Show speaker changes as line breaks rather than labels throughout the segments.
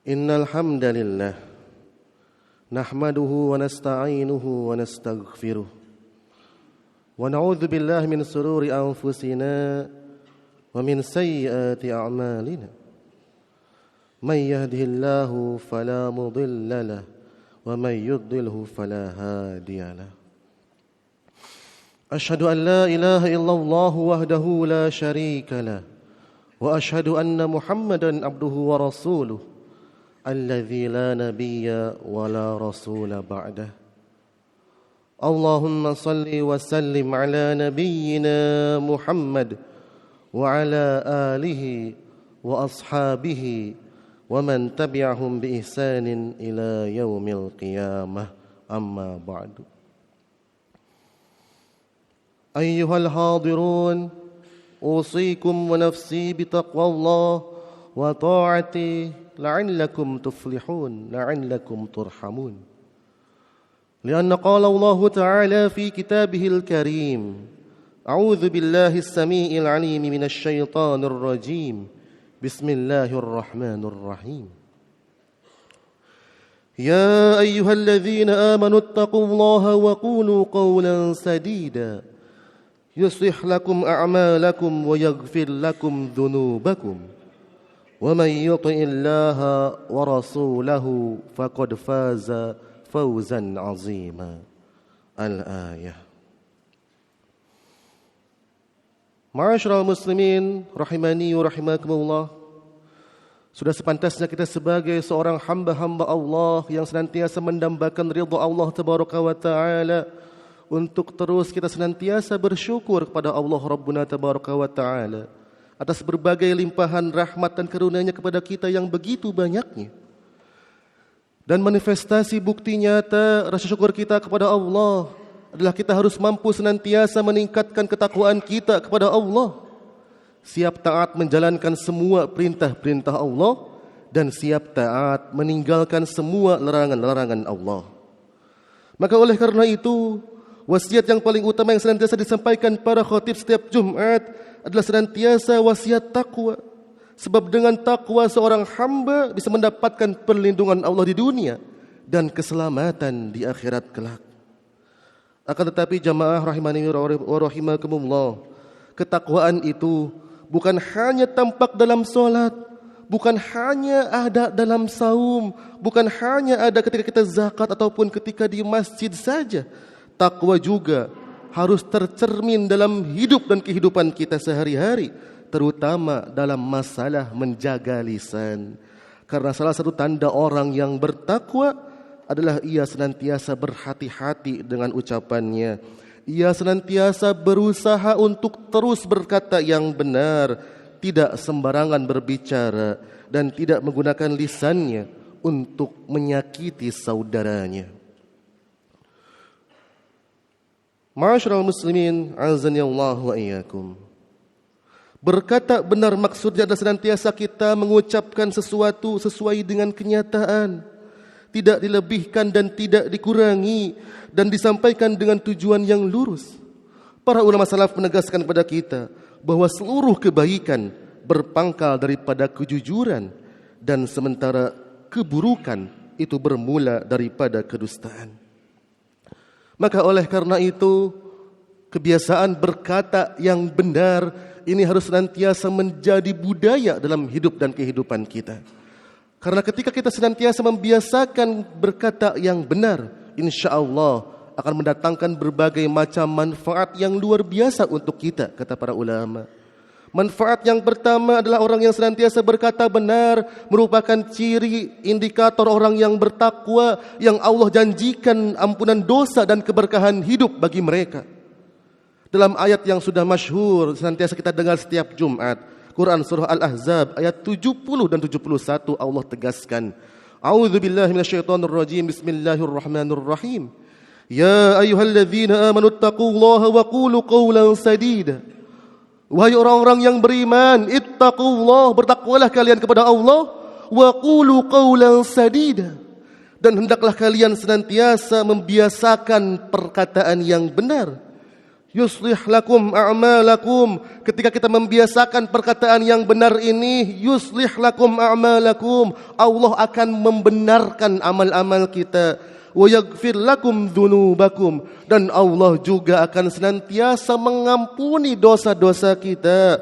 Innal hamdalillah nahmaduhu wa nasta'inuhu wa nastaghfiruh wa na'udzu billahi min shururi anfusina wa min sayyiati a'malina. May yahdihillahu fala mudilla lahu wa may yudlilhu fala hadiya lahu. Asyhadu an la ilaha illallah wahdahu la syarika lah wa asyhadu anna Muhammadan abduhu wa rasuluh alladzi la nabiyya wa la rasula ba'dah. Allahumma salli wa sallim ala nabiyyina Muhammad wa ala alihi wa ashabihi wa man tabi'ahum bi ihsanin ila yaumil qiyamah. Amma ba'du. Ayyuhal hadirun, usikum wa nafsi bitaqwallah wa ta'ati la'allakum tuflihun, la'allakum turhamun. Lianna qala Allah Ta'ala fi kitabihil karim, a'udzu billahi as-sami'il 'alim minasy syaithanir rajim. Bismillahirrahmanirrahim. Ya ayyuhalladzina amanu ittaqullaha wa qulu qawlan sadida yuslih lakum a'malakum wa yaghfir lakum dhunubakum wa may yuti'illaha wa rasulahu faqad faza fawzan 'azima. Al-ayah. Ma'asyiral muslimin rahimani wa rahimakumullah. Sudah sepantasnya kita sebagai seorang hamba-hamba Allah yang senantiasa mendambakan ridha Allah tabaraka wa taala untuk terus kita senantiasa bersyukur kepada Allah Rabbuna Tabaraka wa Ta'ala atas berbagai limpahan rahmat dan karunia-Nya kepada kita yang begitu banyaknya. Dan manifestasi bukti nyata rasa syukur kita kepada Allah adalah kita harus mampu senantiasa meningkatkan ketakwaan kita kepada Allah, siap taat menjalankan semua perintah-perintah Allah dan siap taat meninggalkan semua larangan-larangan Allah. Maka oleh karena itu, wasiat yang paling utama yang senantiasa disampaikan para khatib setiap Jumat adalah senantiasa wasiat takwa. Sebab dengan takwa seorang hamba bisa mendapatkan perlindungan Allah di dunia dan keselamatan di akhirat kelak. Akan tetapi jamaah rahimani wa rahimakumullah, ketakwaan itu bukan hanya tampak dalam solat, bukan hanya ada dalam saum, bukan hanya ada ketika kita zakat ataupun ketika di masjid saja. Takwa juga harus tercermin dalam hidup dan kehidupan kita sehari-hari, terutama dalam masalah menjaga lisan. Karena salah satu tanda orang yang bertakwa adalah ia senantiasa berhati-hati dengan ucapannya. Ia senantiasa berusaha untuk terus berkata yang benar, tidak sembarangan berbicara dan tidak menggunakan lisannya untuk menyakiti saudaranya. Ma'asyiral muslimin, azani Allah wa iyyakum. Berkata benar maksudnya adalah senantiasa kita mengucapkan sesuatu sesuai dengan kenyataan, tidak dilebihkan dan tidak dikurangi, dan disampaikan dengan tujuan yang lurus. Para ulama salaf menegaskan kepada kita bahwa seluruh kebaikan berpangkal daripada kejujuran, dan sementara keburukan itu bermula daripada kedustaan. Maka oleh karena itu, kebiasaan berkata yang benar ini harus senantiasa menjadi budaya dalam hidup dan kehidupan kita. Karena ketika kita senantiasa membiasakan berkata yang benar, insya Allah akan mendatangkan berbagai macam manfaat yang luar biasa untuk kita, kata para ulama. Manfaat yang pertama adalah orang yang senantiasa berkata benar merupakan ciri indikator orang yang bertakwa, yang Allah janjikan ampunan dosa dan keberkahan hidup bagi mereka. Dalam ayat yang sudah masyhur senantiasa kita dengar setiap Jumat, Quran surah Al-Ahzab ayat 70 dan 71, Allah tegaskan, A'udzu billahi minasyaitonir rajim, bismillahirrahmanirrahim. Ya ayyuhalladzina amanu ittaqullaha wa qulu qawlan sadida. Wahai orang-orang yang beriman, ittaqullah, bertakwalah kalian kepada Allah, wa qulu qawlan sadida, dan hendaklah kalian senantiasa membiasakan perkataan yang benar. yuslih lakum a'malakum. Ketika kita membiasakan perkataan yang benar ini, yuslih lakum a'malakum, Allah akan membenarkan amal-amal kita. Wa yaghfir lakum dzunubakum, dan Allah juga akan senantiasa mengampuni dosa-dosa kita.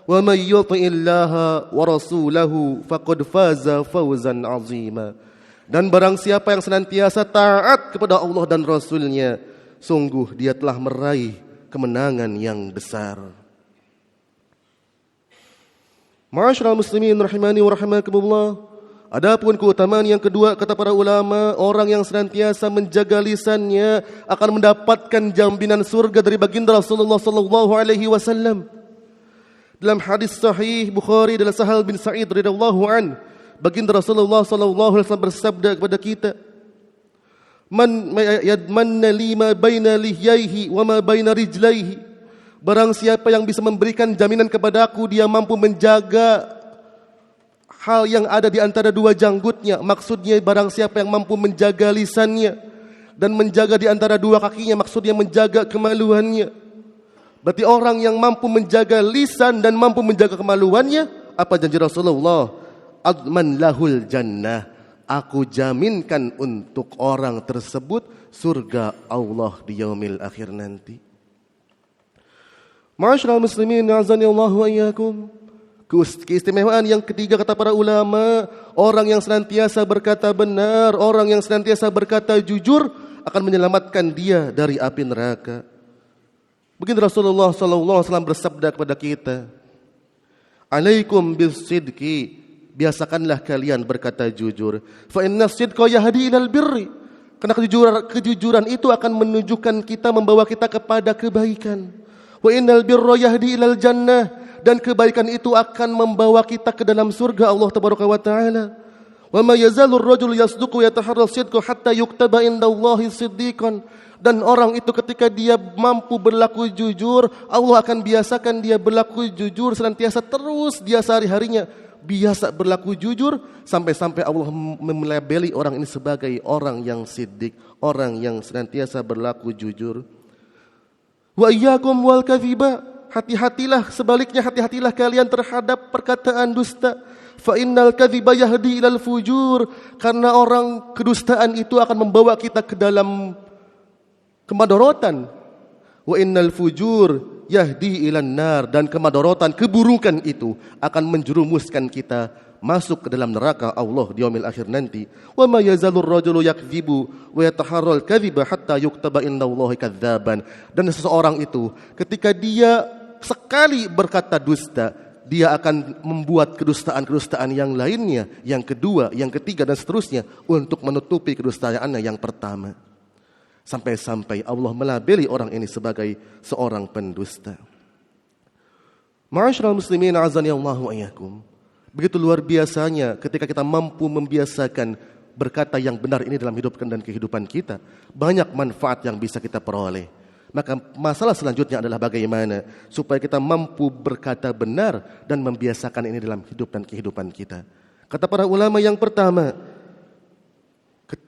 Wa may yuti'illaha wa rasulahu faqad faza fawzan 'azima. Dan barang siapa yang senantiasa taat kepada Allah dan Rasulnya, sungguh dia telah meraih kemenangan yang besar. Ma'asyiral muslimin rahimani wa rahimakumullah. Adapun keutamaan yang kedua, kata para ulama, orang yang senantiasa menjaga lisannya akan mendapatkan jaminan surga dari baginda Rasulullah sallallahu alaihi wasallam. Dalam hadis sahih Bukhari dari Sahal bin Sa'id radhiyallahu an, baginda Rasulullah sallallahu alaihi wasallam bersabda kepada kita, "Man yadmanna lima baina lihyaihi wa ma baina rijlaihi." Barang siapa yang bisa memberikan jaminan kepadaku, dia mampu menjaga hal yang ada di antara dua janggutnya. Maksudnya barang siapa yang mampu menjaga lisannya dan menjaga di antara dua kakinya, maksudnya menjaga kemaluannya. Berarti orang yang mampu menjaga lisan dan mampu menjaga kemaluannya, apa janji Rasulullah? Adman lahul jannah, aku jaminkan untuk orang tersebut surga Allah di yaumil akhir nanti. Ma'asyiral muslimin, azani Allah wa iyyakum. Keistimewaan yang ketiga, kata para ulama, orang yang senantiasa berkata benar, orang yang senantiasa berkata jujur akan menyelamatkan dia dari api neraka. Baginda Rasulullah sallallahu alaihi wasallam bersabda kepada kita, "Alaikum bisidqi," biasakanlah kalian berkata jujur. "Fa inna sidqa yahdi ilal birri." Karena kejujuran itu akan menunjukkan kita, membawa kita kepada kebaikan. "Wa innal birra yahdi ilal jannah." Dan kebaikan itu akan membawa kita ke dalam surga Allah tabaraka wa taala. "Wa ma yazalur rajul yasduqu yataharra sidqa hatta yuktaba indallahi siddiqan." Dan orang itu ketika dia mampu berlaku jujur, Allah akan biasakan dia berlaku jujur senantiasa, terus dia sehari-harinya biasa berlaku jujur, sampai-sampai Allah melabeli orang ini sebagai orang yang siddiq, orang yang senantiasa berlaku jujur. "Wa iyyakum wal kadhiba." Hati-hatilah, sebaliknya hati-hatilah kalian terhadap perkataan dusta. Fa innal kadhiba yahdi ilal fujur. Karena orang kedustaan itu akan membawa kita ke dalam kemadorotan. Wa innal fujur yahdi ilan nar. Dan kemadorotan, keburukan itu akan menjerumuskan kita masuk ke dalam neraka Allah di yaumil akhir nanti. Wa ma yazalur rajulu yakdzibu wa yataharral kadhiba hatta yuktaba indallahi kadzaban. Dan seseorang itu ketika dia sekali berkata dusta, dia akan membuat kedustaan-kedustaan yang lainnya, yang kedua, yang ketiga dan seterusnya untuk menutupi kedustaannya yang pertama. Sampai-sampai Allah melabeli orang ini sebagai seorang pendusta. Ma'asyiral muslimin azani Allah wa iyyakum. Begitu luar biasanya ketika kita mampu membiasakan berkata yang benar ini dalam hidup dan kehidupan kita, banyak manfaat yang bisa kita peroleh. Maka masalah selanjutnya adalah bagaimana supaya kita mampu berkata benar dan membiasakan ini dalam hidup dan kehidupan kita. Kata para ulama yang pertama,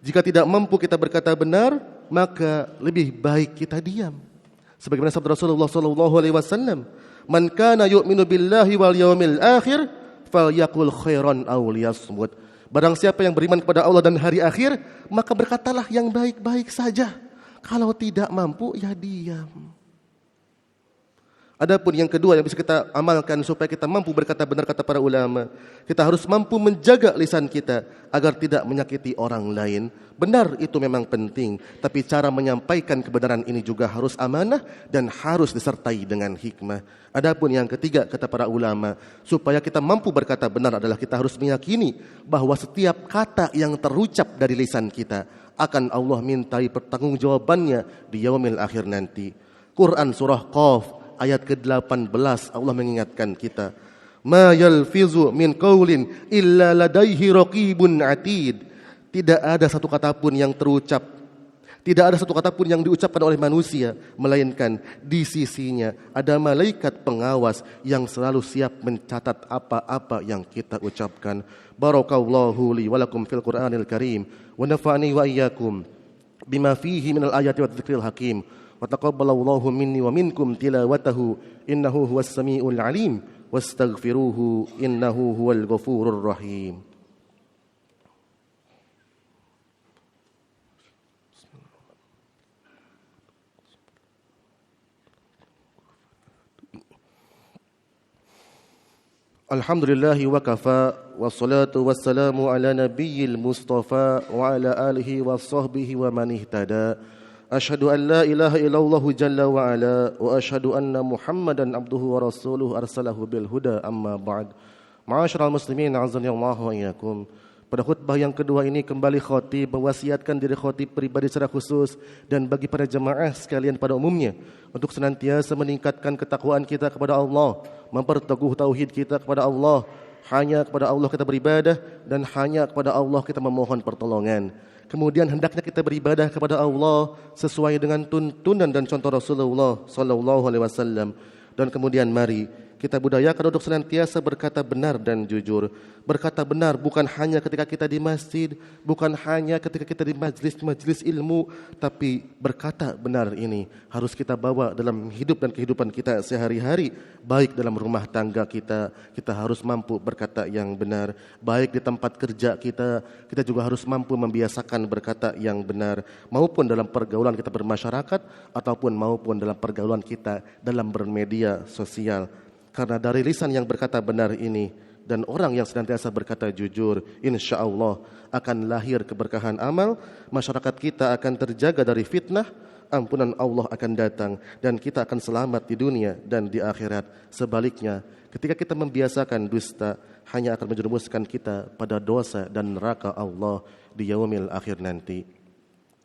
jika tidak mampu kita berkata benar, maka lebih baik kita diam. Sebagaimana sabda Rasulullah sallallahu alaihi wasallam, "Man kana yu'minu billahi wal yawmil akhir falyaqul khairan aw liyasmut." Barang siapa yang beriman kepada Allah dan hari akhir, maka berkatalah yang baik-baik saja. Kalau tidak mampu, ya diam. Adapun yang kedua yang bisa kita amalkan supaya kita mampu berkata benar, kata para ulama, kita harus mampu menjaga lisan kita agar tidak menyakiti orang lain. Benar itu memang penting, tapi cara menyampaikan kebenaran ini juga harus amanah dan harus disertai dengan hikmah. Adapun yang ketiga kata para ulama, supaya kita mampu berkata benar adalah kita harus meyakini bahwa setiap kata yang terucap dari lisan kita akan Allah mintai pertanggungjawabannya di yaumil akhir nanti. Quran surah Qaf ayat ke-18 Allah mengingatkan kita, ma yalfizu min qaulin illa ladaihi raqibun atid. Tidak ada satu kata pun yang terucap, tidak ada satu kata pun yang diucapkan oleh manusia, melainkan di sisinya ada malaikat pengawas yang selalu siap mencatat apa-apa yang kita ucapkan. Barakallahu li wa lakum fil Qur'anil Karim wa nafa'ani wa iyyakum bima fihi minal ayati wa dzikril hakim. wa taqabbalallahu minni wa minkum tilawatahu innahu huwas samiul alim wastaghfiruhu innahu huwal ghafurur rahim. Alhamdulillahi wa kafa wassalatu wassalamu ala nabiyyil mustafa wa ala alihi wa sahbihi wa man ihtada. Asyhadu an la ilaha illallah jalla wa ala wa asyhadu anna Muhammadan abduhu wa rasuluhu arsalahu bil huda amma ba'd. Ma'asyiral muslimin azani Allah wa iyyakum. Pada khutbah yang kedua ini kembali khatib mewasiatkan diri khatib pribadi secara khusus dan bagi para jemaah sekalian pada umumnya untuk senantiasa meningkatkan ketakwaan kita kepada Allah, memperteguh tauhid kita kepada Allah. Hanya kepada Allah kita beribadah dan hanya kepada Allah kita memohon pertolongan. Kemudian hendaknya kita beribadah kepada Allah sesuai dengan tuntunan dan contoh Rasulullah sallallahu alaihi wasallam. Dan kemudian mari kita budayakan untuk senantiasa berkata benar dan jujur. Berkata benar bukan hanya ketika kita di masjid, bukan hanya ketika kita di majlis-majlis ilmu, tapi berkata benar ini harus kita bawa dalam hidup dan kehidupan kita sehari-hari. Baik dalam rumah tangga kita harus mampu berkata yang benar. Baik di tempat kerja kita juga harus mampu membiasakan berkata yang benar. Maupun dalam pergaulan kita bermasyarakat, ataupun maupun dalam pergaulan kita dalam bermedia sosial. Karena dari lisan yang berkata benar ini dan orang yang senantiasa berkata jujur, insya-Allah akan lahir keberkahan amal, masyarakat kita akan terjaga dari fitnah, ampunan Allah akan datang dan kita akan selamat di dunia dan di akhirat. Sebaliknya, ketika kita membiasakan dusta, hanya akan menjerumuskan kita pada dosa dan neraka Allah di yaumil akhir nanti.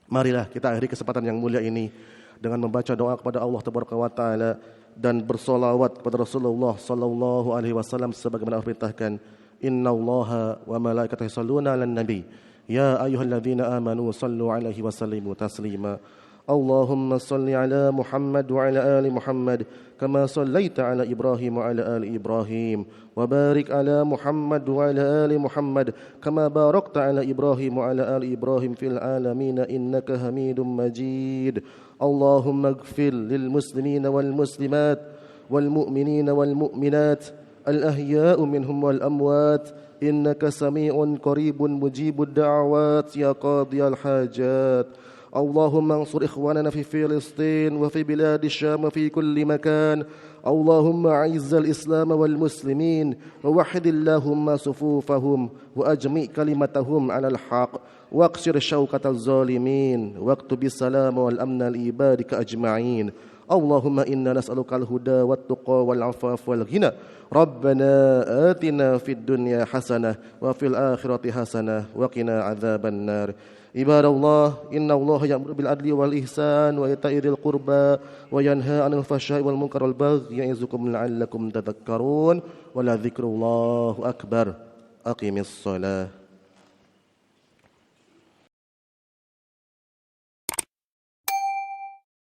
Marilah kita akhiri kesempatan yang mulia ini dengan membaca doa kepada Allah Tabaraka wa Ta'ala dan bersolawat kepada Rasulullah sallallahu alaihi wasallam sebagaimana diperintahkan. Innallaha wa malaikatahu yusholluna 'alan nabi ya ayyuhalladzina amanu shallu 'alaihi wa sallimu taslima. Allahumma shalli 'ala Muhammad wa 'ala ali Muhammad kama shallaita 'ala Ibrahim wa 'ala ali Ibrahim wa barik 'ala Muhammad wa 'ala ali Muhammad kama barakta 'ala Ibrahim wa 'ala ali Ibrahim fil alamin innaka Hamidum Majid. Allahumma ighfir lil muslimina wal muslimat wal mu'minina wal mu'minat al ahya'u minhum wal amwat innaka sami'un qaribun mujibud da'awat ya qadiyal hajat. Allahumma ansur ikhwanana fi Filistin wa fi bilad Syam wa fi kulli makan. Allahumma a'izzal Islam wal muslimin wa wahidillahumma sufufahum wa ajmi' kalimatahum 'alal haqq waqshir syauqataz zalimin waqtubis salama wal amna li ibadika ajma'in. Allahumma inna nas'alukal huda wat tuqa wal 'afaf wal ghina. Rabbana atina fid dunya hasanah wa fil akhirati hasanah wa qina adzaban nar. Ibadallah, innallaha ya'muru bil adli wal ihsan wa ita'i dzil qurba wa yanha 'anil fahsya'i wal munkari wal baghi ya'izukum la'allakum tadhakkarun wa la dzikrullahi akbar. Aqimis shalah.